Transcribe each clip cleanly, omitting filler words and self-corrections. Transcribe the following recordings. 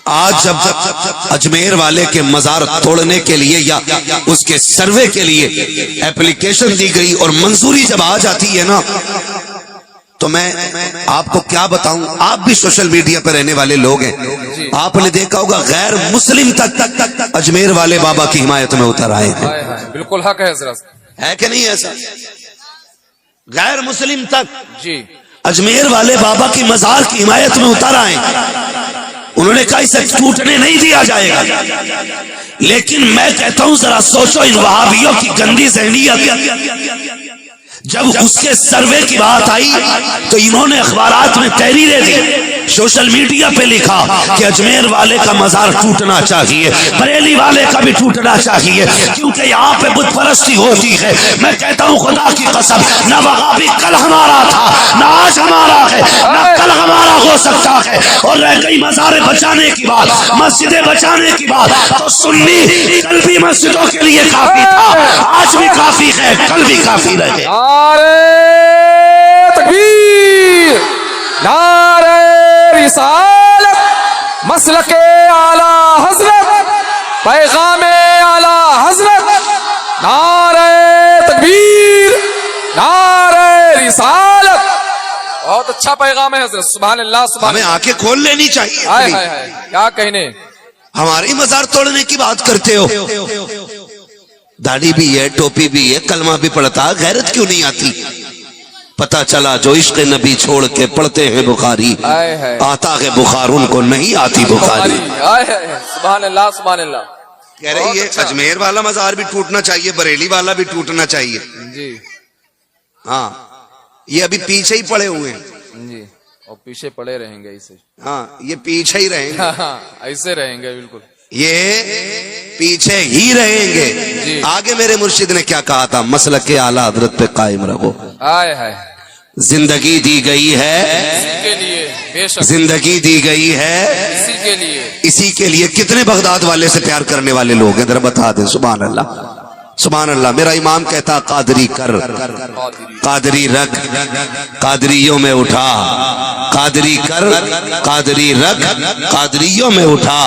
آج جب اجمیر والے کے مزار توڑنے کے لیے یا اس کے سروے کے لیے اپلیکیشن دی گئی اور منظوری جب آ جاتی ہے نا، تو میں آپ کو کیا بتاؤں، آپ بھی سوشل میڈیا پر رہنے والے لوگ ہیں، آپ نے دیکھا ہوگا غیر مسلم تک اجمیر والے بابا کی حمایت میں اتر آئے ہیں۔ بالکل حق ہے حضرت، ہے کہ نہیں ایسا؟ غیر مسلم تک جی اجمیر والے بابا کی مزار کی حمایت میں اتر آئے، انہوں نے کہا اسے ٹوٹنے نہیں دیا جائے گا۔ لیکن میں کہتا ہوں ذرا سوچو، ان وہابیوں کی گندی ذہنیت، جب اس کے سروے کی بات آئی تو انہوں نے اخبارات میں تحریریں دی، سوشل میڈیا پہ لکھا کہ اجمیر والے کا مزار ٹوٹنا چاہیے، بریلی والے کا بھی ٹوٹنا چاہیے، کیونکہ یہاں پہ بت پرستی ہوتی ہے۔ میں کہتا ہوں خدا کی قسم، نہ وہابی کل ہمارا تھا، نہ آج ہمارا ہے، نہ کل ہمارا ہو سکتا ہے۔ اور رہ گئی مزار بچانے کی بات، مسجدیں بچانے کی بات، تو سنی کل بھی مسجدوں کے لیے کافی تھا، آج بھی کافی ہے، کل بھی کافی رہے۔ نعرہ تکبیر، نعرہ رسالت، مسلک اعلی حضرت، پیغام اعلی حضرت، نعرہ تکبیر، نعرہ رسالت۔ بہت اچھا پیغام ہے حضرت، سبحان اللہ سبحان ہمیں اللہ۔ آنکھیں کھول لینی چاہیے۔ ہائے کیا کہنے، ہماری مزار توڑنے کی بات کرتے ہو، داڑھی بھی ہے، ٹوپی بھی ہے، کلمہ بھی پڑھتا، غیرت کیوں نہیں آتی؟ پتہ چلا جو عشق نبی چھوڑ کے پڑھتے ہیں بخاری، آتا ہے بخار ان کو نہیں آتی بخاری۔ سبحان اللہ سبحان اللہ۔ کہہ رہی ہے اجمیر والا مزار بھی ٹوٹنا چاہیے، بریلی والا بھی ٹوٹنا چاہیے۔ جی ہاں، یہ ابھی پیچھے ہی پڑے ہوئے ہیں۔ جی، اور پیچھے پڑے رہیں گے ایسے، ہاں یہ پیچھے ہی رہیں گے، ایسے رہیں گے بالکل، یہ پیچھے ہی رہیں گے۔ آگے میرے مرشد نے کیا کہا تھا، مسلک اعلی حضرت پہ قائم رہو۔ زندگی دی گئی ہے اسی کے لیے، بے شک زندگی دی گئی ہے اسی کے لیے۔ اسی کے لیے۔ کتنے بغداد والے سے پیار کرنے والے لوگ ہیں ذرا بتا دیں، سبحان اللہ سبحان اللہ۔ میرا امام کہتا قادری کر، قادری رکھ، قادریوں میں اٹھا، قادری کر، قادری رکھ، قادریوں میں اٹھا،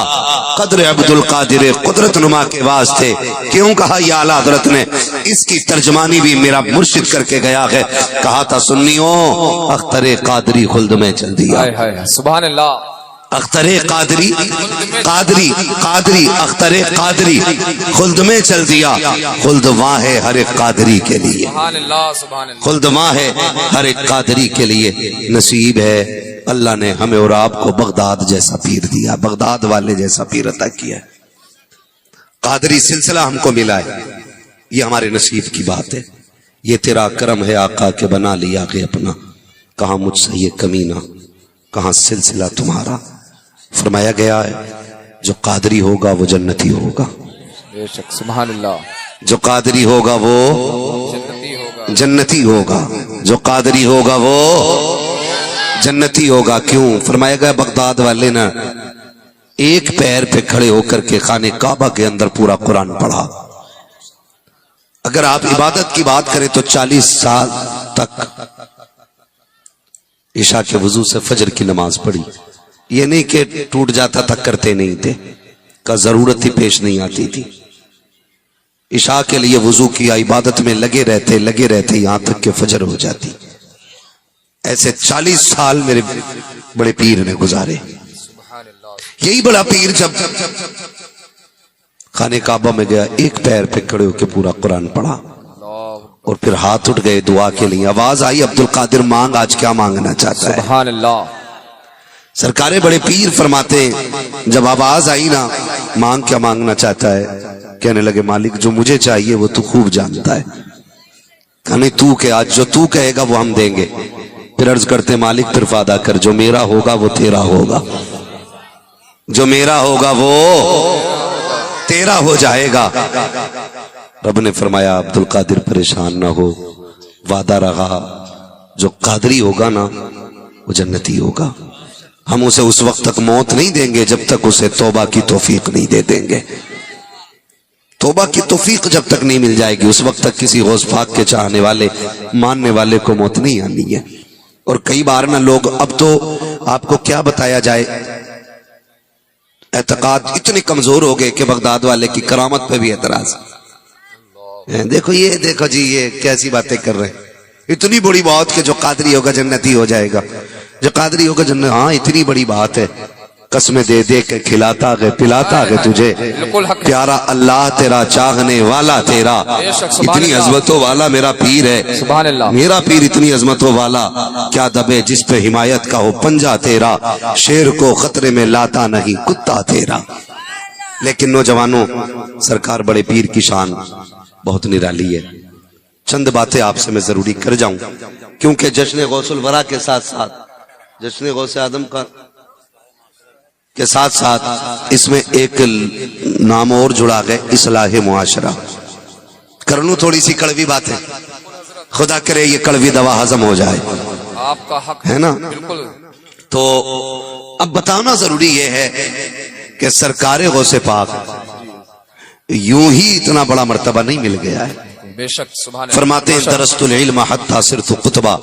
قدر عبد القادر قدرت نما کے واسطے۔ کیوں کہا یہ اعلیٰ حضرت نے؟ اس کی ترجمانی بھی میرا مرشد کر کے گیا ہے، کہا تھا سنیوں اختر قادری خلد میں چل دیا۔ سبحان اللہ۔ اختر قادری، قادری قادری اختر قادری خلد میں چل دیا، خلد وہاں ہے ہر ایک قادری کے لیے، سبحان اللہ سبحان اللہ۔ خلد وہاں ہے ہر ایک قادری کے لیے۔ نصیب ہے اللہ نے ہمیں اور آپ کو بغداد جیسا پیر دیا، بغداد والے جیسا پیر عطا کیا، قادری سلسلہ ہم کو ملا ہے، یہ ہمارے نصیب کی بات ہے۔ یہ تیرا کرم ہے آقا کہ بنا لیا کہ اپنا، کہاں مجھ سے یہ کمینہ، کہاں سلسلہ تمہارا۔ فرمایا گیا ہے جو قادری ہوگا وہ جنتی ہوگا، بے شک سبحان اللہ۔ جو قادری ہوگا وہ جنتی ہوگا، جنتی ہوگا، جو قادری ہوگا وہ جنتی ہوگا۔ کیوں؟ فرمایا گیا بغداد والے نے ایک پیر پہ کھڑے ہو کر کے خانے کعبہ کے اندر پورا قرآن پڑھا۔ اگر آپ عبادت کی بات کریں تو 40 سال تک عشاء کے وضو سے فجر کی نماز پڑھی۔ یہ نہیں کہ ٹوٹ جاتا تھا کرتے نہیں تھے، کا ضرورت ہی پیش نہیں آتی تھی۔ عشاء کے لیے وضو کیا، عبادت میں لگے رہتے یہاں تک کہ فجر ہو جاتی۔ ایسے 40 سال میرے بڑے پیر نے گزارے۔ یہی بڑا پیر جب خانے کعبہ میں گیا، ایک پیر پہ کھڑے ہو کے پورا قرآن پڑھا، اور پھر ہاتھ اٹھ گئے دعا کے لیے۔ آواز آئی عبد القادر مانگ، آج کیا مانگنا چاہتا ہے؟ سبحان اللہ۔ سرکار بڑے پیر فرماتے ہیں جب آواز آئی نا مانگ، کیا مانگنا چاہتا ہے؟ کہنے لگے مالک جو مجھے چاہیے وہ تو خوب جانتا ہے۔ کہا نہیں تو کہ آج جو تو کہے گا وہ ہم دیں گے۔ پھر عرض کرتے مالک پھر وعدہ کر، جو میرا ہوگا وہ تیرا ہوگا، جو میرا ہوگا وہ تیرا ہو جائے گا۔ رب نے فرمایا عبد القادر پریشان نہ ہو، وعدہ رہا جو قادری ہوگا نا وہ جنتی ہوگا۔ ہم اسے اس وقت تک موت نہیں دیں گے جب تک اسے توبہ کی توفیق نہیں دے دیں گے۔ توبہ کی توفیق جب تک نہیں مل جائے گی اس وقت تک کسی غوث پاک کے چاہنے والے ماننے والے کو موت نہیں آنی ہے۔ اور کئی بار نا لوگ، اب تو آپ کو کیا بتایا جائے، اعتقاد اتنے کمزور ہو گئے کہ بغداد والے کی کرامت پہ بھی اعتراض. دیکھو جی یہ کیسی باتیں کر رہے ہیں. اتنی بڑی بات کہ جو قادری ہوگا جنتی ہو جائے گا, جو قادری ہوگا جنت. ہاں اتنی بڑی بات ہے, قسمیں دے دے کے کھلاتا گئے پلاتا گئے تجھے, پیارا اللہ تیرا چاہنے والا تیرا, اتنی عظمتوں والا میرا پیر ہے, سبحان اللہ. میرا پیر اتنی عظمتوں والا, کیا دبے جس پہ حمایت کا ہو پنجا تیرا, شیر کو خطرے میں لاتا نہیں کتا تیرا. لیکن نوجوانوں, سرکار بڑے پیر کی شان بہت نرالی ہے. چند باتیں آپ سے میں ضروری کر جاؤں, کیونکہ جشن غوث الورا کے ساتھ ساتھ جشن غوث آدم کا کے ساتھ ساتھ اس میں ایک نام اور جڑا گئے, اصلاح معاشرہ. کر لوں تھوڑی سی کڑوی باتیں, خدا کرے یہ کڑوی دوا ہضم ہو جائے, آپ کا حق ہے نا. بالکل. تو اب بتانا ضروری یہ ہے کہ سرکار غوث پاک یوں ہی اتنا بڑا مرتبہ نہیں مل گیا ہے. بے شک. سبحان اللہ. فرماتے ہیں درست العلم حتی صرت قطبہ,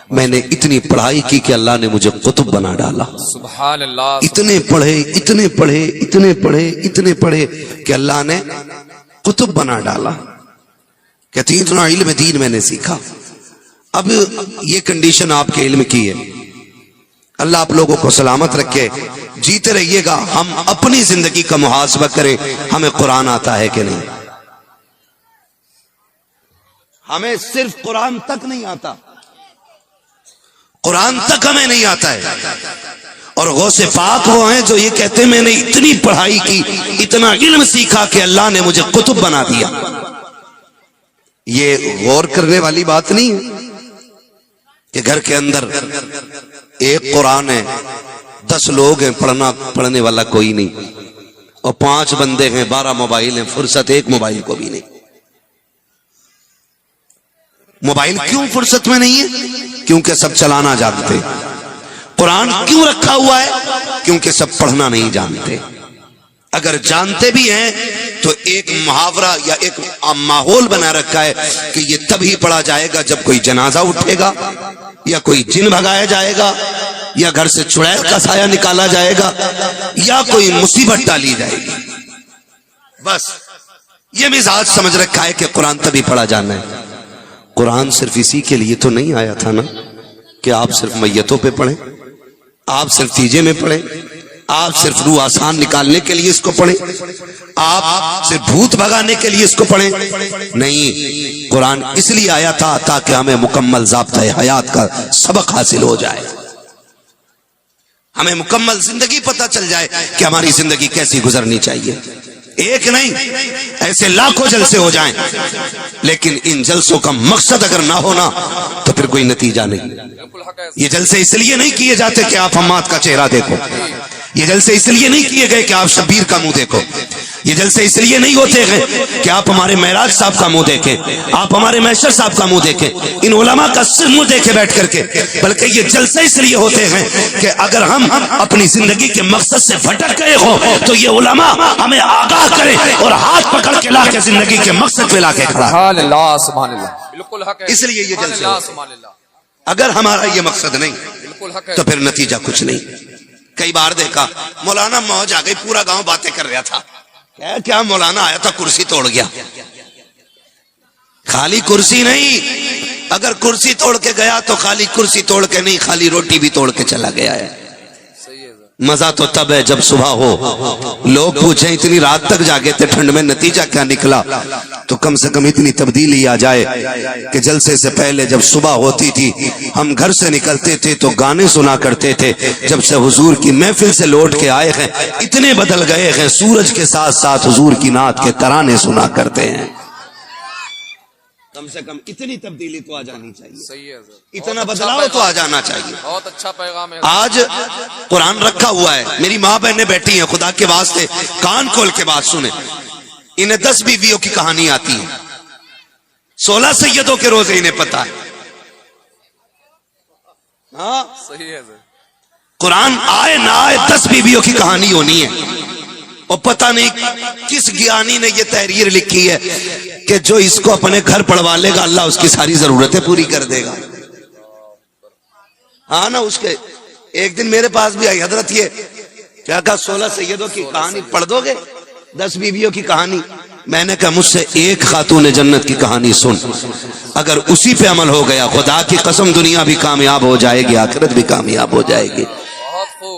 میں نے اتنی پڑھائی کی کہ اللہ نے مجھے قطب بنا ڈالا. سبحان اللہ. اتنے پڑھے اتنے پڑھے اتنے پڑھے اتنے پڑھے کہ اللہ نے قطب بنا ڈالا. کہتے ہیں اتنا علم دین میں نے سیکھا. اب یہ کنڈیشن آپ کے علم کی ہے. اللہ آپ لوگوں کو سلامت رکھے, جیتے رہیے گا. ہم اپنی زندگی کا محاسبہ کریں, ہمیں قرآن آتا ہے کہ نہیں. ہمیں صرف قرآن تک نہیں آتا, قرآن تک ہمیں نہیں آتا ہے. اور غوث پاک وہ ہیں جو یہ کہتے ہیں میں نے اتنی پڑھائی کی, اتنا علم سیکھا کہ اللہ نے مجھے قطب بنا دیا. یہ غور کرنے والی بات نہیں ہے کہ گھر کے اندر ایک قرآن ہے, 10 لوگ ہیں, پڑھنے والا کوئی نہیں, اور 5 بندے ہیں, 12 موبائل ہیں, فرصت ایک موبائل کو بھی نہیں. موبائل کیوں فرصت میں نہیں ہے؟ کیونکہ سب چلانا جانتے. قرآن کیوں رکھا ہوا ہے؟ کیونکہ سب پڑھنا نہیں جانتے. اگر جانتے بھی ہیں تو ایک محاورہ یا ایک ماحول بنا رکھا ہے کہ یہ تبھی پڑھا جائے گا جب کوئی جنازہ اٹھے گا, یا کوئی جن بھگایا جائے گا, یا گھر سے چڑیل کا سایہ نکالا جائے گا, یا کوئی مصیبت ڈالی جائے گی. بس یہ مزاج سمجھ رکھا ہے کہ قرآن تبھی پڑھا جانا ہے. قرآن صرف اسی کے لیے تو نہیں آیا تھا نا کہ آپ صرف میتوں پہ پڑھیں, آپ صرف تیجے میں پڑھیں, آپ صرف روح آسان نکالنے کے لیے اس کو پڑھیں, آپ صرف بھوت بھگانے کے لیے اس کو پڑھیں. نہیں, قرآن اس لیے آیا تھا تاکہ ہمیں مکمل ضابطۂ حیات کا سبق حاصل ہو جائے, ہمیں مکمل زندگی پتہ چل جائے کہ ہماری زندگی کیسی گزرنی چاہیے. ایک نہیں, ایسے لاکھوں جلسے ہو جائیں, لیکن ان جلسوں کا مقصد اگر نہ ہونا تو پھر کوئی نتیجہ نہیں. یہ جلسے اس لیے نہیں کیے جاتے کہ آپ حماد کا چہرہ دیکھو, یہ جلسے اس لیے نہیں کیے گئے کہ آپ شبیر کا منہ دیکھو, یہ جلسے اس لیے نہیں ہوتے ہیں کہ آپ ہمارے معراج صاحب کا منہ دیکھیں, آپ ہمارے محشر صاحب کا منہ دیکھیں, ان علماء کا صرف منہ دیکھے بیٹھ کر کے, بلکہ یہ جلسے اس لیے ہوتے ہیں کہ اگر ہم اپنی زندگی کے مقصد سے بھٹک گئے ہو تو یہ علماء ہمیں آگاہ کریں اور ہاتھ پکڑ کے لا کے زندگی کے مقصد پہ لا کے کھڑا. سبحان اللہ. سبحان اللہ. بالکل حق ہے. اس لیے یہ جلسے ہوتے ہیں. سبحان اللہ. اگر ہمارا یہ مقصد نہیں بالکل حق ہے. تو پھر نتیجہ کچھ نہیں. کئی بار دیکھا مولانا موج آ گئی, پورا گاؤں باتیں کر رہا تھا, کیا مولانا آیا تھا کرسی توڑ گیا. خالی کرسی نہیں, اگر کرسی توڑ کے گیا تو خالی کرسی توڑ کے نہیں, خالی روٹی بھی توڑ کے چلا گیا ہے. مزہ تو تب ہے جب صبح ہو. لوگ پوچھیں اتنی رات تک جاگے تھے ٹھنڈ میں, نتیجہ کیا نکلا؟ تو کم سے کم اتنی تبدیلی آ جائے کہ جلسے سے پہلے جب صبح ہوتی تھی ہم گھر سے نکلتے تھے تو گانے سنا کرتے تھے. جب سے حضور کی محفل سے لوٹ کے آئے ہیں اتنے بدل گئے ہیں, سورج کے ساتھ ساتھ حضور کی نعت کے ترانے سنا کرتے ہیں. کم سے کم اتنی تبدیلی تو آ جانی چاہیے, صحیح ہے. اتنا بدلاؤ تو آ جانا چاہیے. بہت اچھا پیغام ہے. آج قرآن رکھا ہوا ہے, میری ماں بہنیں بیٹھی ہیں, خدا کے واسطے کان کھول کے بات سنیں. انہیں 10 بیویوں کی کہانی آتی ہے, 16 سیدوں کے روزے انہیں پتا ہے. ہاں صحیح ہے. قرآن آئے نہ آئے 10 بیویوں کی کہانی ہونی ہے. اور پتہ نہیں کس گیانی نے یہ تحریر لکھی ہے کہ جو اس کو اپنے گھر پڑھوا لے گا اللہ اس کی ساری ضرورتیں پوری کر دے گا. ہاں نا, اس کے ایک دن میرے پاس بھی آئی, حضرت یہ کیا کہا 16 سیدوں کی کہانی پڑھ دو گے؟ 10 بیویوں کی کہانی؟ میں نے کہا مجھ سے ایک خاتون جنت کی کہانی سن، اگر اسی پہ عمل ہو گیا خدا کی قسم دنیا بھی کامیاب ہو جائے گی، آخرت بھی کامیاب ہو جائے گی،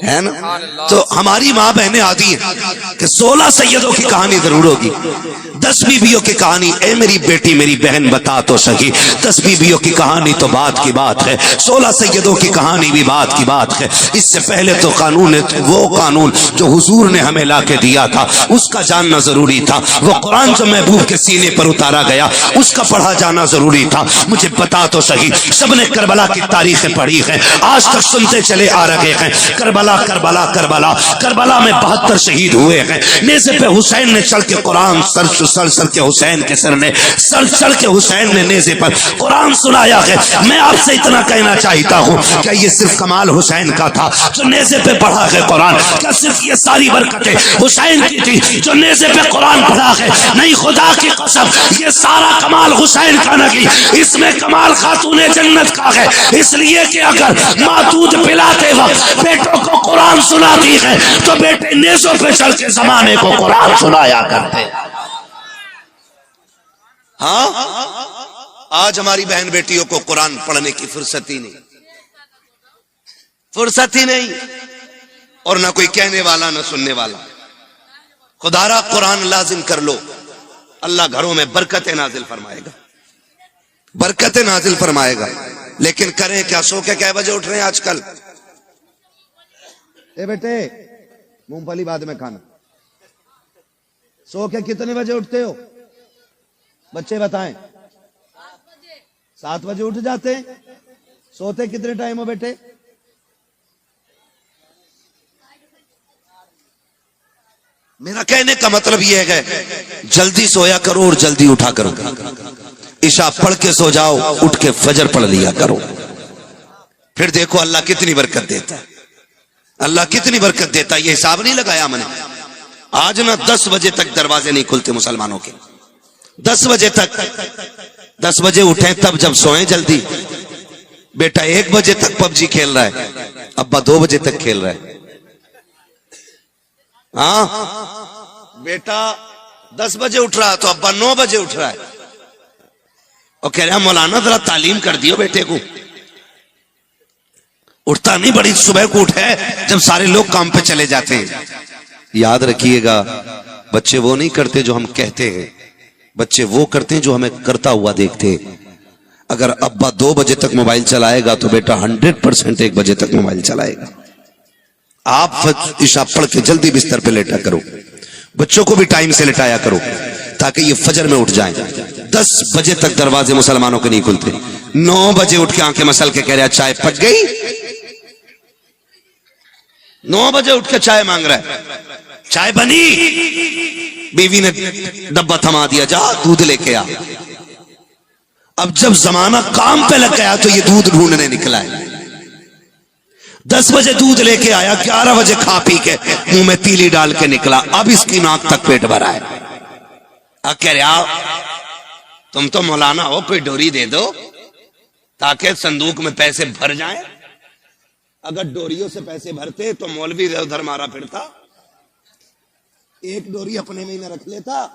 ہے نا؟ تو ہماری ماں بہنیں آتی ہیں کہ 16 سیدوں کی کہانی ضرور ہوگی، 10 بیویوں کی کہانی، اے میری بیٹی میری بہن بتا تو سکی، 10 بیویوں کی کہانی تو بات کی بات ہے، 16 سیدوں کی کہانی بھی بات کی بات ہے۔ اس سے پہلے تو قانون، وہ قانون جو حضور نے ہمیں لا کے دیا تھا اس کا جاننا ضروری تھا، وہ قرآن جو محبوب کے سینے پر اتارا گیا اس کا پڑھا جانا ضروری تھا۔ مجھے بتا تو سکی، سب نے کربلا کی تاریخیں پڑھی ہیں، آج تک سنتے چلے آ رہے ہیں، کربلا کربلا کربلا، کربلا میں 72 شہید ہوئے ہیں، نیزے پہ حسین نے چل کے قرآن سر کے حسین کے سر نے چل کے حسین نے نیزے پر قرآن سنایا ہے۔ میں آپ سے اتنا کہنا چاہتا ہوں کہ یہ صرف کمال حسین کا تھا جو نیزے پہ پڑھا ہے قرآن؟ کیا صرف یہ ساری برکتیں حسین کی تھی جو نیزے پہ قرآن پڑھا ہے؟ نہیں، خدا کی قسم یہ سارا کمال حسین کا نہیں، اس میں کمال خاتون جنت کا ہے، اس لیے کہ اگر ماں دودھ پلاتے وقت بیٹوں کو قرآن سناتی ہے تو بیٹے نیزوں پہ چل کے زمانے کو قرآن سنایا کرتے۔ ہاں، آج ہماری بہن بیٹیوں کو قرآن پڑھنے کی فرصت ہی نہیں، فرصت ہی نہیں، اور نہ کوئی کہنے والا نہ سننے والا۔ خدا را قرآن لازم کر لو، اللہ گھروں میں برکت نازل فرمائے گا، برکت نازل فرمائے گا۔ لیکن کریں کیا؟ سو کے کئے بجے اٹھ رہے ہیں آج کل؟ اے بیٹے مونگ پھلی بعد میں کھانا۔ سو کے کتنے بجے اٹھتے ہو بچے بتائیں؟ 7 بجے اٹھ جاتے ہیں۔ سوتے کتنے ٹائم ہو بیٹے؟ میرا کہنے کا مطلب یہ ہے کہ جلدی سویا کرو اور جلدی اٹھا کرو، عشاء پڑھ کے سو جاؤ، اٹھ کے فجر پڑھ لیا کرو، پھر دیکھو اللہ کتنی برکت دیتا ہے، اللہ کتنی برکت دیتا ہے۔ یہ حساب نہیں لگایا میں نے، آج نہ 10 بجے تک دروازے نہیں کھلتے مسلمانوں کے، 10 بجے تک، 10 بجے اٹھیں تب جب سوئیں جلدی۔ بیٹا 1 بجے تک پب جی کھیل رہا ہے، ابا 2 بجے تک کھیل رہا ہے۔ ہاں، بیٹا 10 بجے اٹھ رہا تو ابا 9 بجے اٹھ رہا ہے، اور کہہ رہا مولانا ذرا تعلیم کر دیو بیٹے کو۔ اٹھتا نہیں، بڑی صبح کو اٹھے جب سارے لوگ کام پہ چلے جاتے ہیں۔ یاد رکھیے گا، بچے وہ نہیں کرتے جو ہم کہتے ہیں، بچے وہ کرتے ہیں جو ہمیں کرتا ہوا دیکھتے ہیں۔ اگر ابا 2 بجے تک موبائل چلائے گا تو بیٹا 100% 1 بجے تک موبائل چلائے گا۔ آپ عشاء پڑھ کے جلدی بستر پہ لیٹا کرو، بچوں کو بھی ٹائم سے لٹایا کرو تاکہ یہ فجر میں اٹھ جائیں۔ 10 بجے تک دروازے مسلمانوں کے نہیں کھلتے، 9 بجے اٹھ کے آنکھیں مسل کے کہہ رہا چائے پک گئی، 9 بجے اٹھ کے چائے مانگ رہا ہے، چائے بنی، بیوی نے ڈبہ تھما دیا، جا دودھ لے کے آ۔ اب جب زمانہ کام پہ لگ گیا تو یہ دودھ ڈھونڈنے نکلا ہے، 10 بجے دودھ لے کے آیا، 11 بجے کھا پی کے منہ میں تیلی ڈال کے نکلا، اب اس کی ناک تک پیٹ بھرا ہے۔ اب کہہ رہا تم تو مولانا ہو، کوئی ڈوری دے دو تاکہ صندوق میں پیسے بھر جائیں۔ اگر ڈوریوں سے پیسے بھرتے تو مولوی ادھر مارا پھرتا، ایک ڈوری اپنے میں ہی نہ رکھ لیتا۔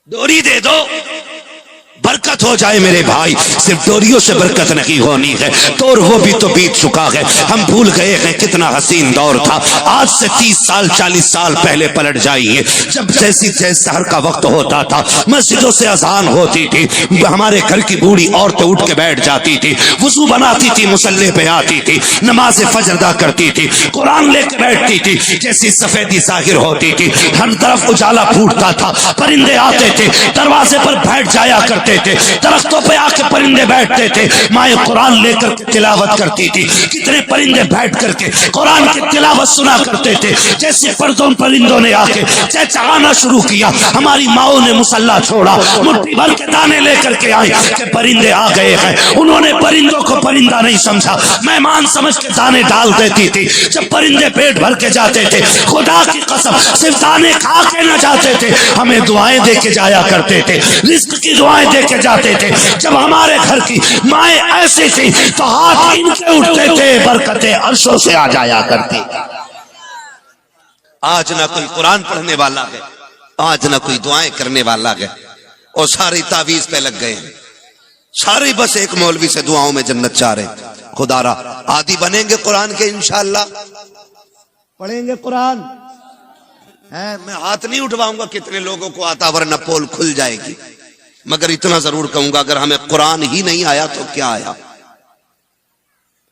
ڈوری دے دو، برکت ہو جائے میرے بھائی، صرف ڈوریوں سے برکت نہیں ہونی ہے، دور وہ بھی تو بیت چکا ہے، ہم بھول گئے ہیں کتنا حسین دور تھا۔ آج سے 30 سال 40 سال پہلے پلٹ جائیے، جب جیسی سحر کا وقت ہوتا تھا، مسجدوں سے اذان ہوتی تھی، ہمارے گھر کی بوڑھی عورتیں اٹھ کے بیٹھ جاتی تھی، وضو بناتی تھی، مصلی پہ آتی تھی، نماز فجر ادا کرتی تھی، قرآن لے کے بیٹھتی تھی، جیسی سفیدی ظاہر ہوتی تھی، ہر طرف اجالا پھوٹتا تھا، پرندے آتے تھے، دروازے پر بیٹھ جایا کرتے تھے، درختوں پہ آ کے پرندے بیٹھتے تھے، مائیں قرآن لے کر کے تلاوت کرتی تھی، کتنے پرندے بیٹھ کر کے قرآن کی تلاوت سنا کرتے تھے، جیسے پرندوں نے آ کے چہچہانا شروع کیا، ہماری ماؤں نے مصلا چھوڑا، مٹھی بھر کے دانے لے کر کے آئی کہ پرندے آ گئے ہیں، انہوں نے پرندوں کو پرندہ نہیں سمجھا، مہمان سمجھ کے دانے ڈال دیتی تھی، جب پرندے پیٹ بھر کے جاتے تھے، خدا کی قسم صرف دانے کھا کے نہ جاتے تھے، ہمیں دعائیں دے کے جایا کرتے تھے، رزق کی دعائیں دے لے کے جاتے تھے. جب ہمارے گھر کی مائیں ایسی تھی تو ہاتھ ان کے اٹھتے تھے, برکتیں عرشوں سے آ جایا کرتی. آج نہ کوئی قرآن پڑھنے والا ہے, آج نہ کوئی دعائیں کرنے والا ہے, اور ساری تعویذ پہ لگ گئے ہیں. سارے بس ایک مولوی سے دعاؤں میں جنت چاہ رہے. خدا را عادی بنیں گے قرآن کے انشاءاللہ, پڑھیں گے قرآن. میں ہاتھ نہیں اٹھواؤں گا کتنے لوگوں کو آتا, ورنہ پول کھل جائے گی. مگر اتنا ضرور کہوں گا, اگر ہمیں قرآن ہی نہیں آیا تو کیا آیا؟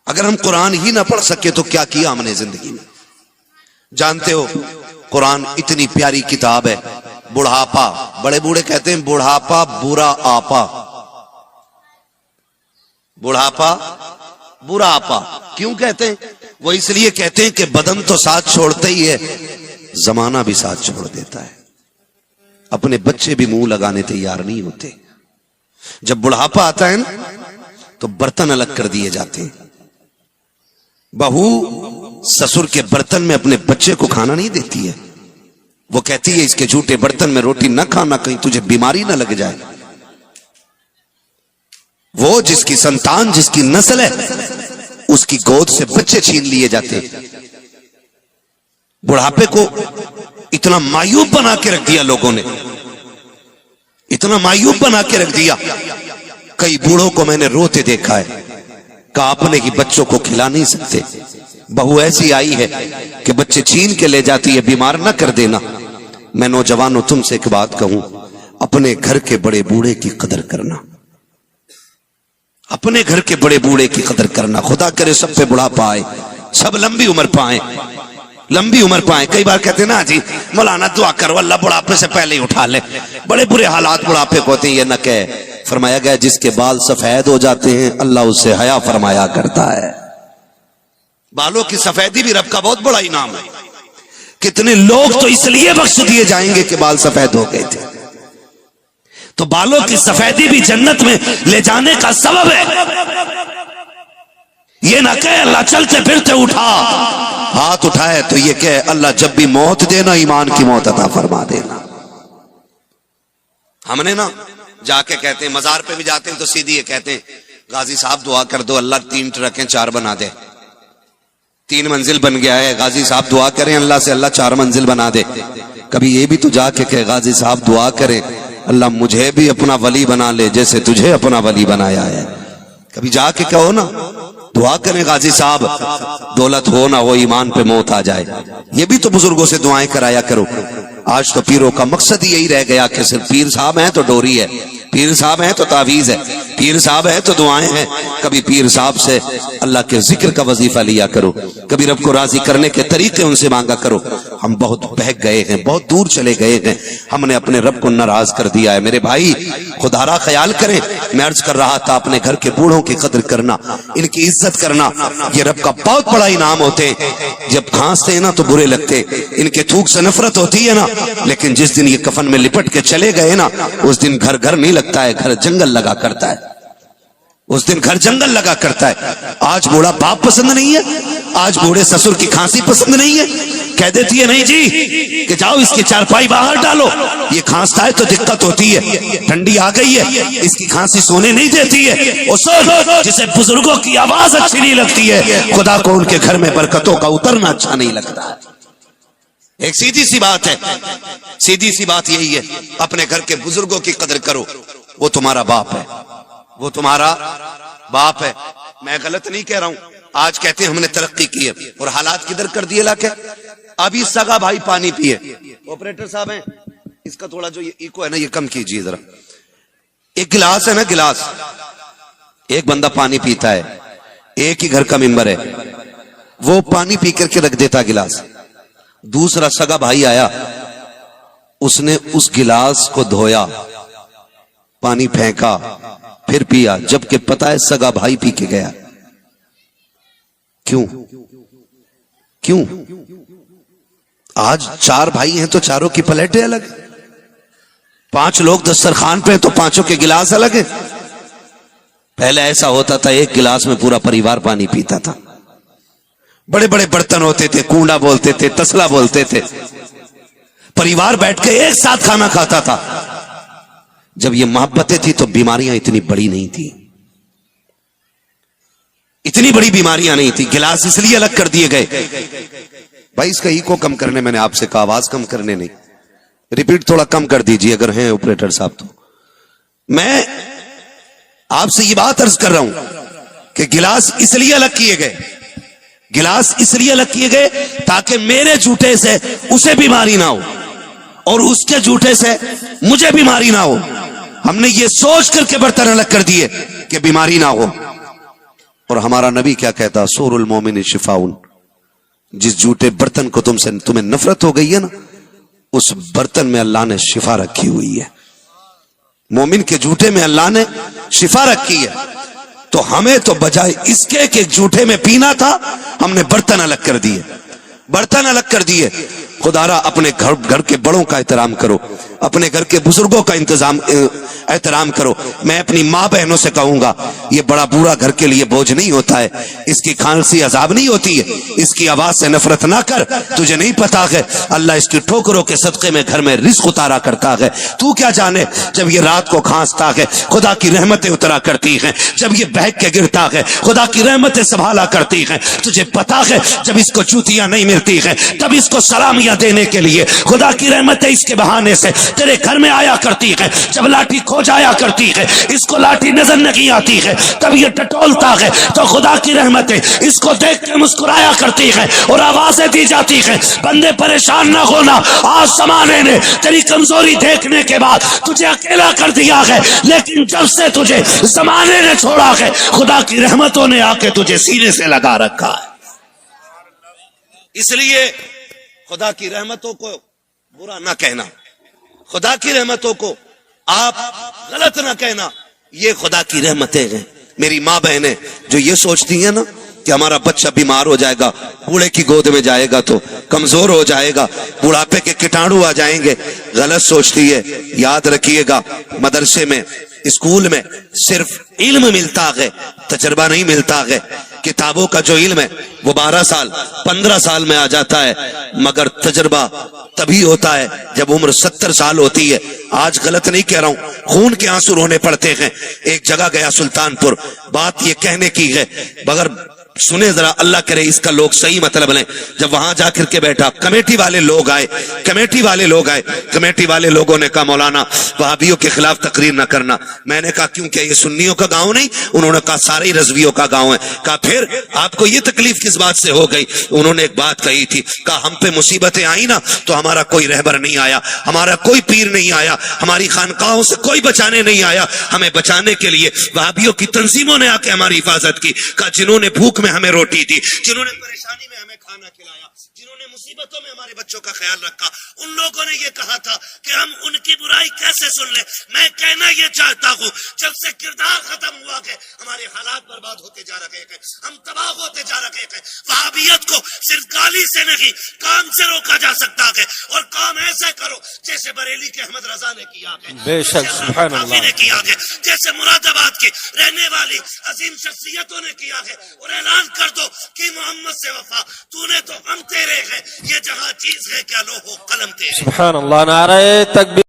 اگر ہم قرآن ہی نہ پڑھ سکے تو کیا کیا ہم نے زندگی میں؟ جانتے ہو قرآن اتنی پیاری کتاب ہے. بڑھاپا, بڑے بوڑھے کہتے ہیں بڑھاپا برا آپا. بڑھاپا برا آپا کیوں کہتے ہیں؟ وہ اس لیے کہتے ہیں کہ بدن تو ساتھ چھوڑتا ہی ہے, زمانہ بھی ساتھ چھوڑ دیتا ہے. اپنے بچے بھی منہ لگانے تیار نہیں ہوتے. جب بڑھاپا آتا ہے نا تو برتن الگ کر دیے جاتے ہیں. بہو سسر کے برتن میں اپنے بچے کو کھانا نہیں دیتی ہے. وہ کہتی ہے اس کے جھوٹے برتن میں روٹی نہ کھانا, کہیں تجھے بیماری نہ لگ جائے. وہ جس کی سنتان, جس کی نسل ہے, اس کی گود سے بچے چھین لیے جاتے. بڑھاپے کو اتنا مایوب بنا کے رکھ دیا لوگوں نے, اتنا مایوب بنا کے رکھ دیا. کئی بوڑھوں کو میں نے روتے دیکھا ہے, کہا اپنے ہی بچوں کو کھلا نہیں سکتے. بہو ایسی آئی ہے کہ بچے چھین کے لے جاتی ہے, بیمار نہ کر دینا. میں نوجوانوں تم سے ایک بات کہوں, اپنے گھر کے بڑے بوڑھے کی قدر کرنا, اپنے گھر کے بڑے بوڑھے کی قدر کرنا. خدا کرے سب پہ بڑھاپا آئے, سب لمبی عمر پائیں, لمبی عمر پائیں. کئی بار کہتے ہیں نا جی مولانا دعا کرو اللہ بڑھاپے سے پہلے ہی اٹھا لے. بڑے برے حالات بڑھاپے کو ہوتے ہیں, یہ نہ کہے. فرمایا گیا جس کے بال سفید ہو جاتے ہیں اللہ اس سے حیا فرمایا کرتا ہے. بالوں کی سفیدی بھی رب کا بہت بڑا انعام ہے. کتنے لوگ تو اس لیے بخش دیے جائیں گے کہ بال سفید ہو گئے تھے. تو بالوں کی سفیدی بھی جنت میں لے جانے کا سبب ہے. یہ نہ کہے اللہ چلتے پھرتے اٹھا, ہاتھ اٹھائے تو یہ کہے اللہ جب بھی موت دینا ایمان کی موت عطا فرما دینا. ہم نے نا جا کے کہتے ہیں, مزار پہ بھی جاتے ہیں تو سیدھی یہ کہتے ہیں غازی صاحب دعا کر دو اللہ 3 ٹرکیں 4 بنا دے. 3 منزل بن گیا ہے, غازی صاحب دعا کریں اللہ سے اللہ 4 منزل بنا دے. کبھی یہ بھی تو جا کے کہے غازی صاحب دعا کریں اللہ مجھے بھی اپنا ولی بنا لے جیسے تجھے اپنا ولی بنایا ہے. کبھی جا کے کہو نا دعا کریں غازی صاحب دولت ہو نہ ہو ایمان پہ موت آ جائے. یہ بھی تو بزرگوں سے دعائیں کرایا کرو. آج تو پیروں کا مقصد یہی رہ گیا کہ صرف پیر صاحب ہیں تو ڈوری ہے, پیر صاحب ہیں تو تعویذ ہے, پیر صاحب ہیں تو دعائیں ہیں. کبھی پیر صاحب سے اللہ کے ذکر کا وظیفہ لیا کرو, کبھی رب کو راضی کرنے کے طریقے ان سے مانگا کرو. ہم بہت بہک گئے ہیں, بہت دور چلے گئے ہیں, ہم نے اپنے رب کو ناراض کر دیا ہے. میرے بھائی خدا را خیال کریں. میں عرض کر رہا تھا اپنے گھر کے بوڑھوں کی قدر کرنا, ان کی عزت کرنا, یہ رب کا بہت بڑا انعام ہوتے ہیں. جب کھانستے ہیں نا تو برے لگتے, ان کے تھوک سے نفرت ہوتی ہے نا, لیکن جس دن یہ کفن میں لپٹ کے چلے گئے نا اس دن گھر گھر نہیں لگتا ہے, گھر جنگل لگا کرتا ہے. اس دن گھر جنگل لگا کرتا ہے. آج بوڑھا باپ پسند نہیں ہے, آج بوڑھے سسر کی کھانسی پسند نہیں ہے. کہہ دیتی ہے نہیں جی کہ جاؤ اس کی چارپائی باہر ڈالو, یہ کھانستا ہے تو دقت ہوتی ہے, ٹھنڈی آ گئی ہے, اس کی کھانسی سونے نہیں دیتی ہے. جسے بزرگوں کی آواز اچھی نہیں لگتی ہے خدا کو ان کے گھر میں برکتوں کا اترنا اچھا نہیں لگتا. ایک سیدھی سی بات ہے, سیدھی سی بات یہی ہے, اپنے گھر کے بزرگوں کی قدر کرو. وہ تمہارا باپ ہے, وہ تمہارا باپ ہے. میں غلط نہیں کہہ رہا ہوں. آج کہتے ہیں ہم نے ترقی کی ہے اور حالات کدھر کر دیے لا کے. ابھی سگا بھائی پانی پیے, آپریٹر صاحب ہیں اس کا تھوڑا جو ایکو ہے نا یہ کم کیجیے ذرا. ایک گلاس ہے نا, گلاس ایک بندہ پانی پیتا ہے, ایک ہی گھر کا ممبر ہے, وہ پانی پی کر کے رکھ دیتا گلاس. دوسرا سگا بھائی آیا, اس نے اس گلاس کو دھویا, پانی پھینکا, پھر پیا, جبکہ پتا ہے سگا بھائی پی کے گیا. کیوں کیوں؟ آج 4 بھائی ہیں تو چاروں کی پلیٹیں الگ, 5 لوگ دسترخوان پہ تو 5 کے گلاس الگ ہیں. پہلے ایسا ہوتا تھا ایک گلاس میں پورا پریوار پانی پیتا تھا. بڑے بڑے برتن ہوتے تھے, کنڈا بولتے تھے, تسلا بولتے تھے, پریوار بیٹھ کے ایک ساتھ کھانا کھاتا تھا. جب یہ محبتیں تھی تو بیماریاں اتنی بڑی نہیں تھی، اتنی بڑی بیماریاں نہیں تھی. گلاس اس لیے الگ کر دیے گئے. بھائی اس کا ایکو کم کرنے میں نے آپ سے کہا، آواز کم کرنے نہیں، ریپیٹ تھوڑا کم کر دیجئے اگر ہیں آپریٹر صاحب. تو میں آپ سے یہ بات عرض کر رہا ہوں کہ گلاس اس لیے الگ کیے گئے، گلاس اس لیے الگ کیے گئے تاکہ میرے جوتے سے اسے بیماری نہ ہو اور اس کے جوتے سے مجھے بیماری نہ ہو. ہم نے یہ سوچ کر کے برتن الگ کر دیے کہ بیماری نہ ہو. اور ہمارا نبی کیا کہتا؟ سور المومن شفاؤن. جس جوتے برتن کو تمہیں نفرت ہو گئی ہے نا، اس برتن میں اللہ نے شفا رکھی ہوئی ہے. مومن کے جوتے میں اللہ نے شفا رکھی ہے. تو ہمیں تو بجائے اس کے کہ جوتے میں پینا تھا، ہم نے برتن الگ کر دیے، برتن الگ کر دیے. خدا را اپنے گھر کے بڑوں کا احترام کرو، اپنے گھر کے بزرگوں کا احترام کرو. میں اپنی ماں بہنوں سے کہوں گا، یہ بڑا بورا گھر کے لیے بوجھ نہیں ہوتا ہے، اس کی کھانسی عذاب نہیں ہوتی ہے، اس کی آواز سے نفرت نہ کر. تجھے نہیں پتا ہے اللہ اس کی ٹھوکروں کے صدقے میں گھر میں رزق اتارا کرتا ہے. تو کیا جانے جب یہ رات کو کھانستا ہے خدا کی رحمتیں اترا کرتی ہیں، جب یہ بہک کے گرتا ہے خدا کی رحمتیں سنبھالا کرتی ہیں. تجھے پتا ہے جب اس کو چوتیاں نہیں ملتی ہیں تب اس کو سلامیاں دینے کے لیے خدا کی رحمتیں اس کے بہانے سے تیرے گھر میں آیا کرتی ہے. جب لاٹھی کھو جایا کرتی ہے، اس کو لاٹھی نظر نہیں آتی ہے، تب یہ ٹٹولتا ہے تو خدا کی رحمتیں اس کو دیکھ کے مسکرایا کرتی ہے اور آوازیں دی جاتی ہے. بندے پریشان نہ ہونا، آج زمانے نے تیری کمزوری دیکھنے کے بعد تجھے اکیلا کر دیا ہے، لیکن جب سے تجھے زمانے نے چھوڑا ہے خدا کی رحمتوں نے آ کے تجھے سینے سے لگا رکھا ہے. اس لیے خدا کی رحمتوں کو برا نہ کہنا، خدا کی رحمتوں کو آپ غلط نہ کہنا. یہ خدا کی رحمتیں ہیں. میری ماں بہنیں جو یہ سوچتی ہیں نا کہ ہمارا بچہ بیمار ہو جائے گا، بوڑھے کی گود میں جائے گا تو کمزور ہو جائے گا، بڑھاپے کے کیٹاڑو آ جائیں گے، غلط سوچتی ہے. یاد رکھیے گا، مدرسے میں اسکول میں صرف علم ملتا ہے، تجربہ نہیں ملتا ہے. کتابوں کا جو علم ہے وہ 12 سال 15 سال میں آ جاتا ہے، مگر تجربہ تبھی ہوتا ہے جب عمر 70 سال ہوتی ہے. آج غلط نہیں کہہ رہا ہوں، خون کے آنسو رونے پڑتے ہیں. ایک جگہ گیا سلطان پور، بات یہ کہنے کی ہے مگر سنے ذرا، اللہ کرے اس کا لوگ صحیح مطلب لیں. جب وہاں جا کر کے بیٹھا، کمیٹی والے لوگ آئے، کمیٹی والے لوگوں نے کہا مولانا وہابیوں کے خلاف تقریر نہ کرنا. میں نے کہا کیوں، کیا یہ سنیوں کا گاؤں نہیں؟ انہوں نے کہا سارے ہی رضویوں کا گاؤں ہے. کہا پھر آپ کو یہ تکلیف کس بات سے ہو گئی؟ انہوں نے ایک بات کہی تھی، کہا ہم پہ مصیبتیں آئی نا تو ہمارا کوئی رہبر نہیں آیا، ہمارا کوئی پیر نہیں آیا، ہماری خانقاہوں سے کوئی بچانے نہیں آیا. ہمیں بچانے کے لیے وہابیوں کی تنظیموں نے آ کے ہماری حفاظت کی. کہا جنہوں نے بھوک میں ہمیں روٹی دی، جنہوں نے پریشانی میں ہمیں کھانا کھلایا، جنہوں نے مصیبتوں میں ہمارے بچوں کا خیال رکھا، ان لوگوں نے یہ کہا تھا کہ ہم ان کی برائی کیسے سن لیں. میں کہنا یہ چاہتا ہوں جب سے کردار ختم ہوا ہے ہمارے حالات برباد ہوتے جا رہے ہیں، ہم تباہ ہوتے جا رہے ہیں. وہابیت کو صرف گالی سے نہیں کام سے روکا جا سکتا ہے، اور کام ایسے کرو جیسے بریلی کے احمد رضا نے کیا ہے، بے شک سبحان اللہ نے کیا ہے، جیسے مراد آباد کے رہنے والی عظیم شخصیتوں نے کیا ہے. اور اعلان کر دو کہ محمد سے وفا، تو نے تو ہم تیرے ہیں، یہ جہاں چیز ہے کیا لوح و قلم تیرے. سبحان اللہ. نعرہ تکبیر.